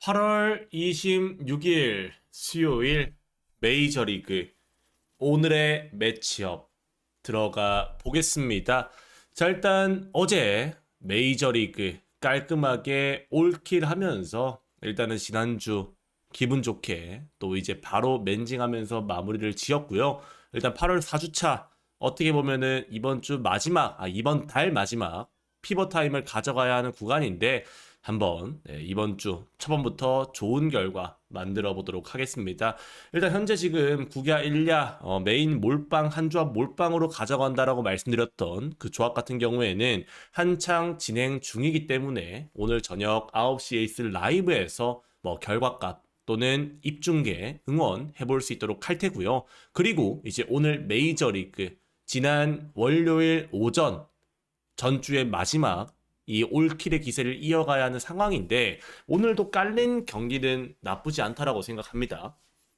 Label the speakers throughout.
Speaker 1: 8월 26일 수요일 메이저리그 오늘의 매치업 들어가 보겠습니다. 자, 일단 어제 메이저리그 깔끔하게 올킬 하면서 일단은 지난주 기분 좋게 또 이제 바로 멘징하면서 마무리를 지었고요. 일단 8월 4주차 어떻게 보면은 이번 달 마지막 피벗 타임을 가져가야 하는 구간인데 한번 이번 주 초반부터 좋은 결과 만들어 보도록 하겠습니다. 일단 현재 지금 구야 1야 메인 몰빵 한 조합 몰빵으로 가져간다라고 말씀드렸던 그 조합 같은 경우에는 한창 진행 중이기 때문에 오늘 저녁 9시에 있을 라이브에서 뭐 결과값 또는 입중계 응원해 볼 수 있도록 할 테고요. 그리고 이제 오늘 메이저리그 지난 월요일 오전 전주의 마지막 이 올킬의 기세를 이어가야 하는 상황인데 오늘도 깔린 경기는 나쁘지 않다라고 생각합니다.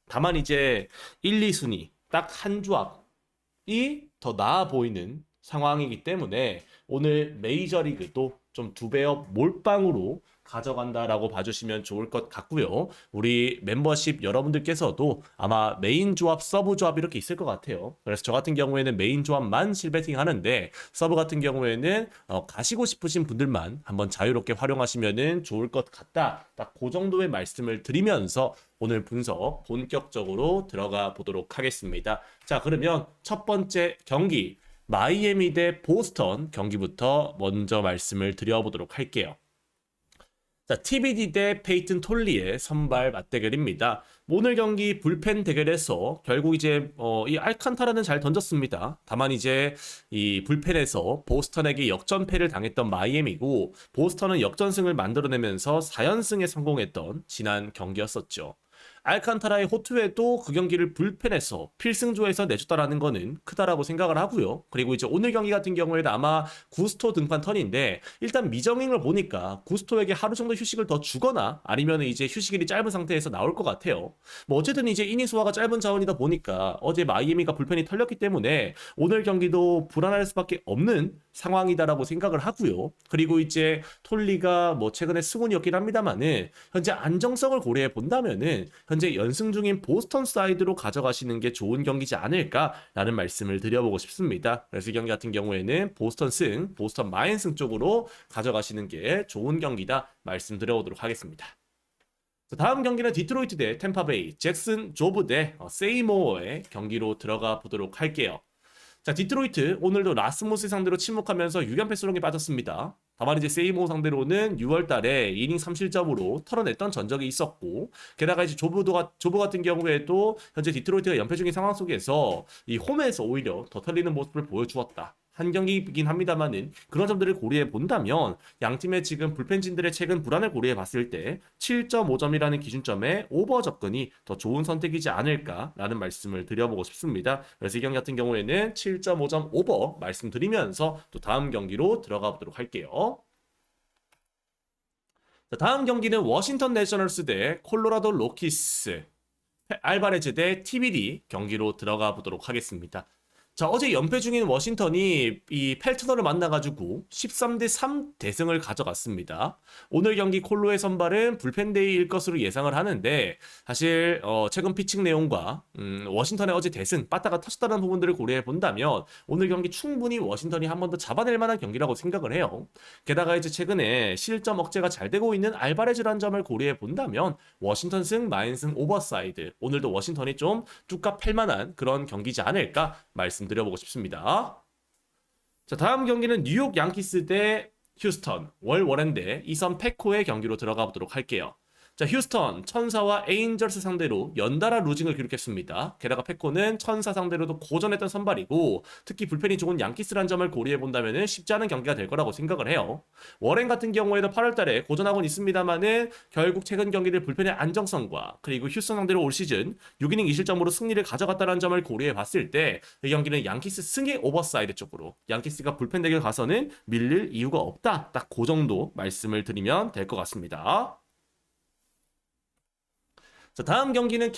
Speaker 1: 다만 이제 1, 2순위 딱 한 조합이 더 나아 보이는 상황이기 때문에 오늘 메이저리그도 좀 두 배업 몰빵으로 가져간다라고 봐주시면 좋을 것 같고요. 우리 멤버십 여러분들께서도 아마 메인 조합, 서브 조합 이렇게 있을 것 같아요. 그래서 저 같은 경우에는 메인 조합만 실베팅 하는데 서브 같은 경우에는 가시고 싶으신 분들만 한번 자유롭게 활용하시면 좋을 것 같다. 딱 그 정도의 말씀을 드리면서 오늘 분석 본격적으로 들어가 보도록 하겠습니다. 자, 그러면 첫 번째 경기 마이애미 대 보스턴 경기부터 먼저 말씀을 드려보도록 할게요. 자, TBD 대 페이튼 톨리의 선발 맞대결입니다. 오늘 경기 불펜 대결에서 결국 이제 이 알칸타라는 잘 던졌습니다. 다만 이제 이 불펜에서 보스턴에게 역전패를 당했던 마이애미고 보스턴은 역전승을 만들어내면서 4연승에 성공했던 지난 경기였었죠. 알칸타라의 호투에도 그 경기를 불펜에서 필승조에서 내줬다라는 거는 크다라고 생각을 하고요. 그리고 이제 오늘 경기 같은 경우에는 아마 구스토 등판 턴인데 일단 미정잉을 보니까 구스토에게 하루 정도 휴식을 더 주거나 아니면 이제 휴식일이 짧은 상태에서 나올 것 같아요. 뭐 어쨌든 이제 이닝 소화가 짧은 자원이다 보니까 어제 마이애미가 불펜이 털렸기 때문에 오늘 경기도 불안할 수밖에 없는 상황이다라고 생각을 하고요. 그리고 이제 톨리가 뭐 최근에 승운이었긴 합니다만은 현재 안정성을 고려해 본다면은 현재 연승 중인 보스턴 사이드로 가져가시는 게 좋은 경기지 않을까라는 말씀을 드려보고 싶습니다. 그래서 이 경기 같은 경우에는 보스턴 승, 보스턴 마인승 쪽으로 가져가시는 게 좋은 경기다 말씀드려보도록 하겠습니다. 다음 경기는 디트로이트 대 템파베이, 잭슨 조브 대 세이모어의 경기로 들어가 보도록 할게요. 자, 디트로이트 오늘도 라스무스 상대로 침묵하면서 6연패 수렁에 빠졌습니다. 다만 이제 세이모 상대로는 6월 달에 이닝 3실점으로 털어냈던 전적이 있었고 게다가 이제 조브 같은 경우에도 현재 디트로이트가 연패 중인 상황 속에서 이 홈에서 오히려 더 털리는 모습을 보여주었다. 한 경기이긴 합니다만은 그런 점들을 고려해 본다면 양 팀의 지금 불펜진들의 최근 불안을 고려해 봤을 때 7.5점이라는 기준점에 오버 접근이 더 좋은 선택이지 않을까라는 말씀을 드려보고 싶습니다. 그래서 이 경기 같은 경우에는 7.5점 오버 말씀드리면서 또 다음 경기로 들어가 보도록 할게요. 자, 다음 경기는 워싱턴 내셔널스 대 콜로라도 로키스, 알바레즈 대 TBD 경기로 들어가 보도록 하겠습니다. 자, 어제 연패 중인 워싱턴이 이 펠트너를 만나가지고 13대 3 대승을 가져갔습니다. 오늘 경기 콜로의 선발은 불펜데이일 것으로 예상을 하는데 사실 최근 피칭 내용과 워싱턴의 어제 대승, 빠따가 터졌다는 부분들을 고려해 본다면 오늘 경기 충분히 워싱턴이 한 번 더 잡아낼 만한 경기라고 생각을 해요. 게다가 이제 최근에 실점 억제가 잘 되고 있는 알바레즈라는 점을 고려해 본다면 워싱턴 승, 마인승 오버사이드 오늘도 워싱턴이 좀 뚜까 팰 만한 그런 경기지 않을까 말씀드려보고 싶습니다. 자, 다음 경기는 뉴욕 양키스 대 휴스턴, 월 워렌 대 이선 페코의 경기로 들어가 보도록 할게요. 자, 휴스턴 천사와 에인절스 상대로 연달아 루징을 기록했습니다. 게다가 페코는 천사 상대로도 고전했던 선발이고 특히 불펜이 좋은 양키스란 점을 고려해 본다면 쉽지 않은 경기가 될 거라고 생각을 해요. 워렌 같은 경우에도 8월 달에 고전하고는 있습니다만은 결국 최근 경기들 불펜의 안정성과 그리고 휴스턴 상대로 올 시즌 6이닝 2실점으로 승리를 가져갔다는 점을 고려해 봤을 때 이 경기는 양키스 승의 오버사이드 쪽으로 양키스가 불펜 대결 가서는 밀릴 이유가 없다. 딱 그 정도 말씀을 드리면 될 것 같습니다. 자, 다음 경기는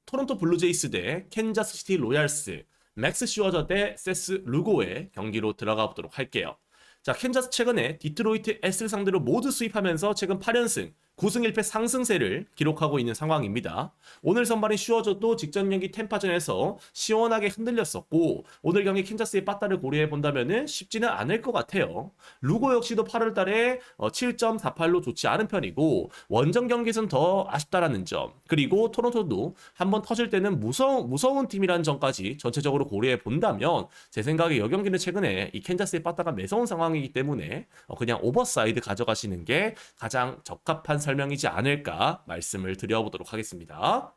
Speaker 1: 토론토 블루제이스 대 캔자스시티 로얄스, 맥스 슈어저 대 세스 루고의 경기로 들어가 보도록 할게요. 자, 캔자스 최근에 디트로이트 S를 상대로 모두 수입하면서 최근 8연승, 9승 1패 상승세를 기록하고 있는 상황입니다. 오늘 선발이 쉬워져도 직전 경기 템파전에서 시원하게 흔들렸었고 오늘 경기 캔자스의 빠따를 고려해 본다면은 쉽지는 않을 것 같아요. 루고 역시도 8월 달에 7.48로 좋지 않은 편이고 원정 경기에서는 더 아쉽다라는 점, 그리고 토론토도 한번 터질 때는 무서운 팀이라는 점까지 전체적으로 고려해 본다면 제 생각에 이 경기는 최근에 이 캔자스의 빠따가 매서운 상황이기 때문에 그냥 오버사이드 가져가시는 게 가장 적합한 설명이지 않을까 말씀을 드려보도록 하겠습니다.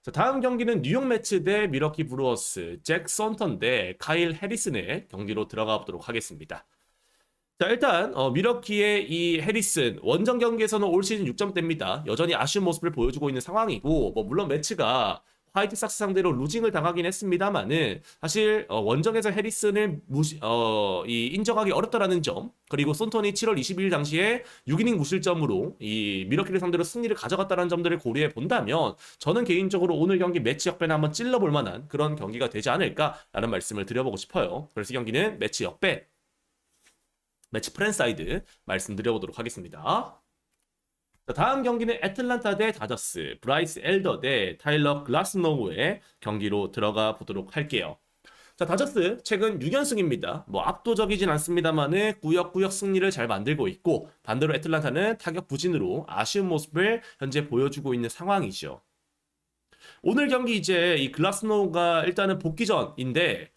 Speaker 1: 자, 다음 경기는 뉴욕 매츠 대 미러키 브루어스, 잭 선턴 대 카일 해리슨의 경기로 들어가 보도록 하겠습니다. 자, 일단 미러키의 이 해리슨 원정 경기에서는 올 시즌 6점대입니다. 여전히 아쉬운 모습을 보여주고 있는 상황이고 물론 매치가 화이트 삭스 상대로 루징을 당하긴 했습니다만은 사실 원정에서 해리슨을 인정하기 어렵다라는 점, 그리고 손턴이 7월 22일 당시에 6이닝 무실점으로 이 미러키를 상대로 승리를 가져갔다는 점들을 고려해 본다면 저는 개인적으로 오늘 경기 매치 역배는 한번 찔러볼 만한 그런 경기가 되지 않을까라는 말씀을 드려보고 싶어요. 그래서 이 경기는 매치 역배, 매치 프랜사이드 말씀드려보도록 하겠습니다. 자, 다음 경기는 애틀란타 대 다저스, 브라이스 엘더 대 타일러 글라스노우의 경기로 들어가 보도록 할게요. 자, 다저스 최근 6연승입니다. 압도적이진 않습니다만은 꾸역꾸역 승리를 잘 만들고 있고 반대로 애틀란타는 타격 부진으로 아쉬운 모습을 현재 보여주고 있는 상황이죠. 오늘 경기 이제 이 글라스노우가 일단은 복귀전인데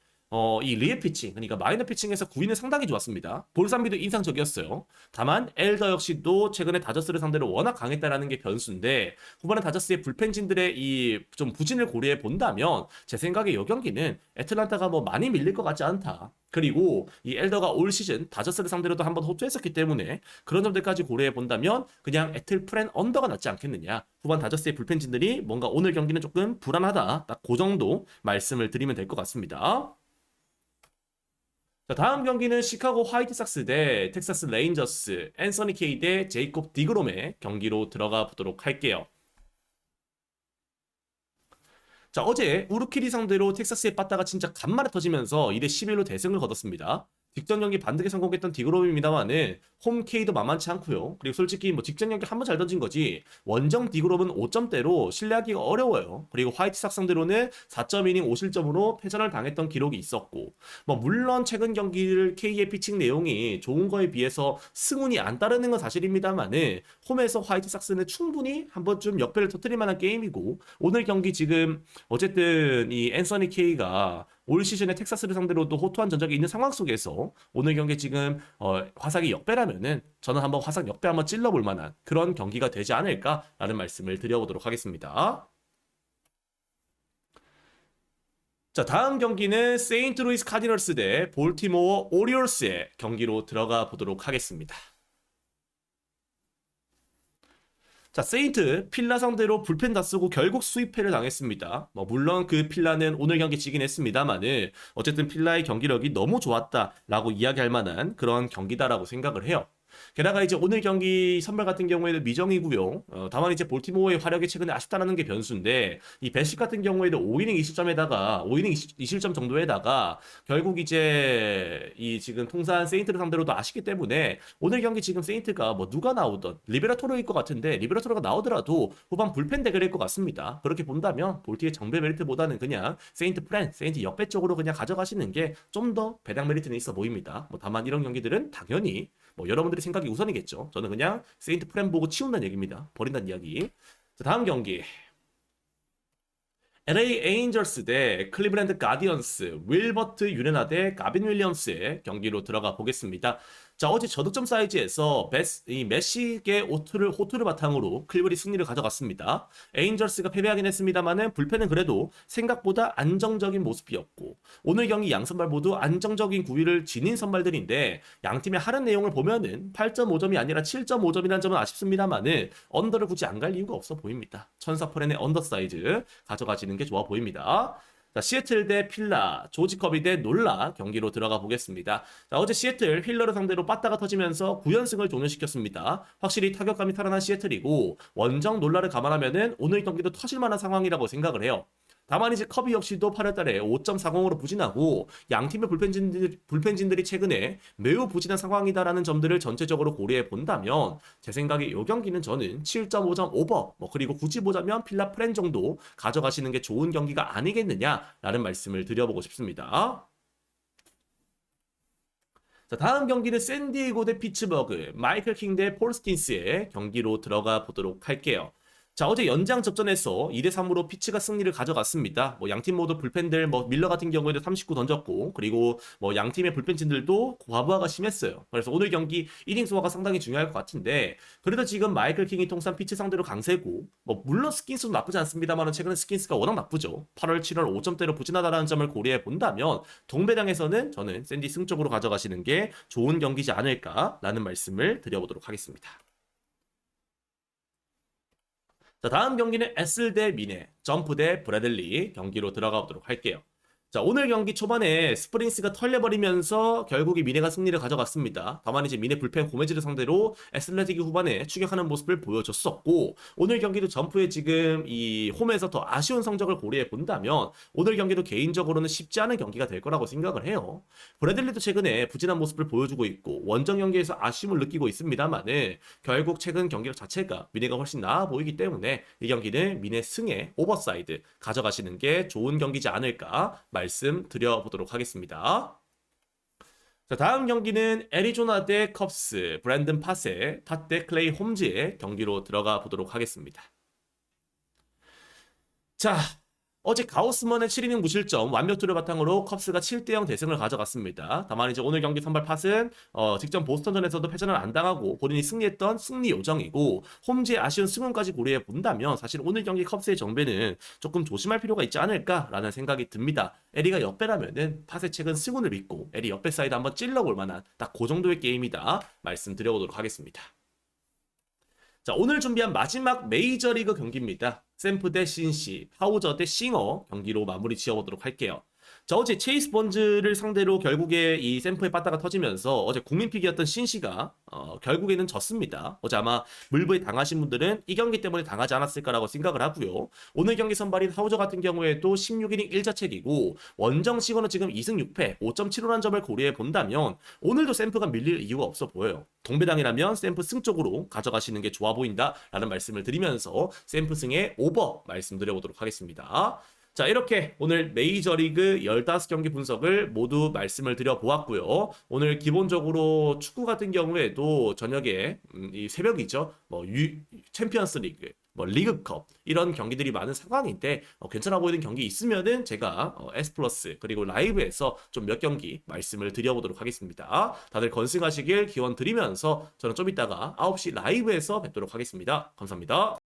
Speaker 1: 이 리에 피칭, 그러니까 마이너 피칭에서 구위는 상당히 좋았습니다. 볼삼비도 인상적이었어요. 다만 엘더 역시도 최근에 다저스를 상대로 워낙 강했다라는 게 변수인데 후반에 다저스의 불펜진들의 이 좀 부진을 고려해 본다면 제 생각에 이 경기는 애틀란타가 많이 밀릴 것 같지 않다. 그리고 이 엘더가 올 시즌 다저스를 상대로도 한번 호투했었기 때문에 그런 점들까지 고려해 본다면 그냥 애틀 프렌 언더가 낫지 않겠느냐. 후반 다저스의 불펜진들이 뭔가 오늘 경기는 조금 불안하다. 딱 그 정도 말씀을 드리면 될 것 같습니다. 자, 다음 경기는 시카고 화이트삭스 대 텍사스 레인저스, 앤서니 케이 대 제이콥 디그롬의 경기로 들어가 보도록 할게요. 자, 어제 우르키리 상대로 텍사스의 빠따가 진짜 간만에 터지면서 2대 11로 대승을 거뒀습니다. 직전 경기 반격에 성공했던 디그롬입니다만은 홈 K도 만만치 않고요. 그리고 솔직히 직전 경기 한 번 잘 던진 거지 원정 디그롬은 5점대로 신뢰하기가 어려워요. 그리고 화이트삭스 상대로는 4.2이닝 5실점으로 패전을 당했던 기록이 있었고 물론 최근 경기를 K의 피칭 내용이 좋은 거에 비해서 승운이 안 따르는 건 사실입니다만은 홈에서 화이트삭스는 충분히 한 번쯤 역배를 터뜨릴 만한 게임이고 오늘 경기 지금 어쨌든 이 앤서니 K가 올 시즌에 텍사스를 상대로도 호투한 전적이 있는 상황 속에서 오늘 경기 지금 화삭이 역배라면은 저는 한번 화삭 역배 한번 찔러볼 만한 그런 경기가 되지 않을까라는 말씀을 드려보도록 하겠습니다. 자, 다음 경기는 세인트루이스 카디널스 대 볼티모어 오리올스의 경기로 들어가 보도록 하겠습니다. 자, 세인트 필라 상대로 불펜 다 쓰고 결국 수입패를 당했습니다. 물론 그 필라는 오늘 경기 지긴 했습니다만은 어쨌든 필라의 경기력이 너무 좋았다라고 이야기할 만한 그런 경기다라고 생각을 해요. 게다가 이제 오늘 경기 선발 같은 경우에는 미정이고요. 다만 이제 볼티모어의 화력이 최근에 아쉽다는 게 변수인데 이 베식 같은 경우에는 5이닝 20점에다가 5이닝 2실점 정도에다가 결국 이제 이 지금 통산 세인트를 상대로도 아쉽기 때문에 오늘 경기 지금 세인트가 누가 나오던 리베라토로일 것 같은데 리베라토로가 나오더라도 후반 불펜 대결일 것 같습니다. 그렇게 본다면 볼티의 정배 메리트보다는 그냥 세인트 프렌, 세인트 역배 쪽으로 그냥 가져가시는 게 좀 더 배당 메리트는 있어 보입니다. 다만 이런 경기들은 당연히 여러분들의 생각이 우선이겠죠. 저는 그냥 세인트 프렌 보고 치운다는 얘기입니다. 버린다는 이야기. 자, 다음 경기. LA 에인절스 대 클리브랜드 가디언스, 윌버트 유레나 대 가빈 윌리엄스의 경기로 들어가 보겠습니다. 자, 어제 저득점 사이즈에서 이 메시의 호투를 바탕으로 클리브리 승리를 가져갔습니다. 에인절스가 패배하긴 했습니다만은 불펜은 그래도 생각보다 안정적인 모습이었고 오늘 경기 양 선발 모두 안정적인 구위를 지닌 선발들인데 양 팀의 하는 내용을 보면은 8.5점이 아니라 7.5점이라는 점은 아쉽습니다만은 언더를 굳이 안 갈 이유가 없어 보입니다. 천사 포렌의 언더 사이즈 가져가지는 게 좋아 보입니다. 자, 시애틀 대 필라, 조지 커비 대 놀라 경기로 들어가 보겠습니다. 자, 어제 시애틀 힐러를 상대로 빠따가 터지면서 9연승을 종료시켰습니다. 확실히 타격감이 살아난 시애틀이고 원정 놀라를 감안하면은 오늘 경기도 터질 만한 상황이라고 생각을 해요. 다만 이제 커비 역시도 8월달에 5.40으로 부진하고 양 팀의 불펜진들이 최근에 매우 부진한 상황이다라는 점들을 전체적으로 고려해 본다면 제 생각에 이 경기는 저는 7.5점 오버 그리고 굳이 보자면 필라 프렌 정도 가져가시는 게 좋은 경기가 아니겠느냐라는 말씀을 드려보고 싶습니다. 자, 다음 경기는 샌디에고 대 피츠버그, 마이클 킹 대 폴 스킨스의 경기로 들어가 보도록 할게요. 자, 어제 연장 접전에서 2대3으로 피츠가 승리를 가져갔습니다. 양팀 모두 불펜들, 밀러 같은 경우에도 39 던졌고, 그리고 양팀의 불펜진들도 과부하가 심했어요. 그래서 오늘 경기 1인 소화가 상당히 중요할 것 같은데, 그래도 지금 마이클 킹이 통산 피츠 상대로 강세고, 물론 스킨스도 나쁘지 않습니다만, 최근에 스킨스가 워낙 나쁘죠. 8월, 7월 5점대로 부진하다라는 점을 고려해 본다면, 동배당에서는 저는 샌디 승 쪽으로 가져가시는 게 좋은 경기지 않을까라는 말씀을 드려보도록 하겠습니다. 자, 다음 경기는 에슬 대 미네, 점프 대 브래들리 경기로 들어가 보도록 할게요. 자, 오늘 경기 초반에 스프링스가 털려버리면서 결국에 미네가 승리를 가져갔습니다. 다만 이제 미네 불펜 고메즈를 상대로 애슬레틱이 후반에 추격하는 모습을 보여줬었고, 오늘 경기도 점프에 지금 이 홈에서 더 아쉬운 성적을 고려해 본다면 오늘 경기도 개인적으로는 쉽지 않은 경기가 될 거라고 생각을 해요. 브래들리도 최근에 부진한 모습을 보여주고 있고 원정 경기에서 아쉬움을 느끼고 있습니다만은 결국 최근 경기력 자체가 미네가 훨씬 나아 보이기 때문에 이 경기는 미네 승에 오버사이드 가져가시는 게 좋은 경기지 않을까 말씀드려보도록 하겠습니다. 자, 다음 경기는 애리조나 대 컵스, 브랜든 파세, 탓 대 클레이 홈즈의 경기로 들어가 보도록 하겠습니다. 자, 어제 가우스먼의 7이닝 무실점 완벽투를 바탕으로 컵스가 7대0 대승을 가져갔습니다. 다만 이제 오늘 경기 선발 팟은 직전 보스턴전에서도 패전을 안 당하고 본인이 승리했던 승리 요정이고 홈즈의 아쉬운 승원까지 고려해 본다면 사실 오늘 경기 컵스의 정배는 조금 조심할 필요가 있지 않을까라는 생각이 듭니다. 에리가 역배라면은 팟의 최근 승운을 믿고 에리 역배 사이드 한번 찔러볼 만한 딱 그 정도의 게임이다 말씀드려보도록 하겠습니다. 자, 오늘 준비한 마지막 메이저리그 경기입니다. 샘프 대 신시, 파우저 대 싱어 경기로 마무리 지어보도록 할게요. 자, 어제 체이스 번즈를 상대로 결국에 이 샘프의 빠따가 터지면서 어제 국민픽이었던 신시가 결국에는 졌습니다. 어제 아마 물부에 당하신 분들은 이 경기 때문에 당하지 않았을까라고 생각을 하고요. 오늘 경기 선발인 하우저 같은 경우에도 16이닝 1자책이고 원정 치고는 지금 2승 6패 5.75라는 점을 고려해 본다면 오늘도 샘프가 밀릴 이유가 없어 보여요. 동배당이라면 샘프 승 쪽으로 가져가시는 게 좋아 보인다라는 말씀을 드리면서 샘프 승의 오버 말씀드려보도록 하겠습니다. 자, 이렇게 오늘 메이저리그 15경기 분석을 모두 말씀을 드려보았고요. 오늘 기본적으로 축구 같은 경우에도 저녁에 이 새벽이죠. 챔피언스 리그, 리그컵 이런 경기들이 많은 상황인데 괜찮아 보이는 경기 있으면은 제가 S 플러스 그리고 라이브에서 좀 몇 경기 말씀을 드려보도록 하겠습니다. 다들 건승하시길 기원 드리면서 저는 좀 이따가 9시 라이브에서 뵙도록 하겠습니다. 감사합니다.